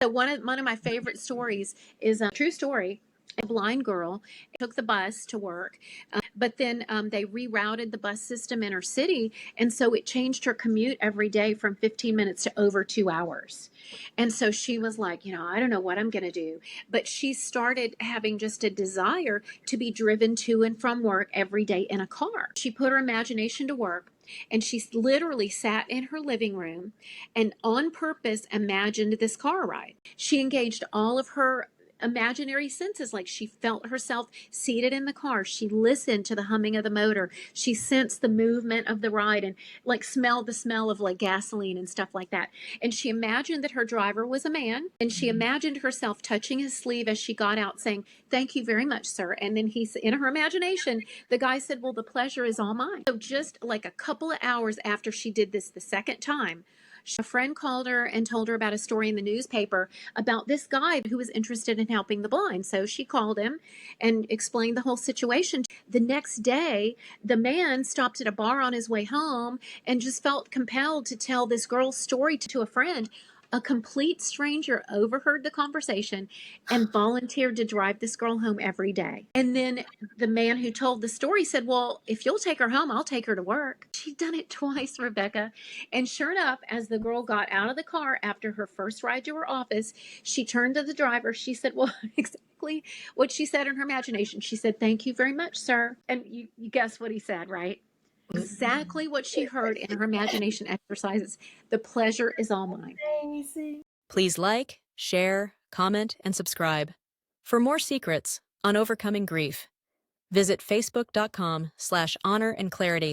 So one of my favorite stories is a true story. A blind girl took the bus to work, but then they rerouted the bus system in her city, and so it changed her commute every day from 15 minutes to over 2 hours. And so she was like, I don't know what I'm going to do. But she started having just a desire to be driven to and from work every day in a car. She put her imagination to work, and she literally sat in her living room and on purpose imagined this car ride. She engaged all of her imaginary senses, like she felt herself seated in the car. She listened to the humming of the motor. She sensed the movement of the ride and like smelled the smell of like gasoline and stuff like that. And she imagined that her driver was a man, and she imagined herself touching his sleeve as she got out saying, "Thank you very much, sir." And then in her imagination, the guy said, "Well, the pleasure is all mine." So just like a couple of hours after she did this the second time, a friend called her and told her about a story in the newspaper about this guy who was interested in helping the blind. So she called him and explained the whole situation. The next day, the man stopped at a bar on his way home and just felt compelled to tell this girl's story to a friend. A complete stranger overheard the conversation and volunteered to drive this girl home every day. And then the man who told the story said, "Well, if you'll take her home, I'll take her to work." She'd done it twice, Rebecca. And sure enough, as the girl got out of the car after her first ride to her office, she turned to the driver. She said, well, exactly what she said in her imagination. She said, "Thank you very much, sir." And you guess what he said, right? Exactly what she heard in her imagination exercises. The pleasure is all mine. Please like, share, comment, and subscribe. For more secrets on overcoming grief, visit facebook.com/honorandclarity.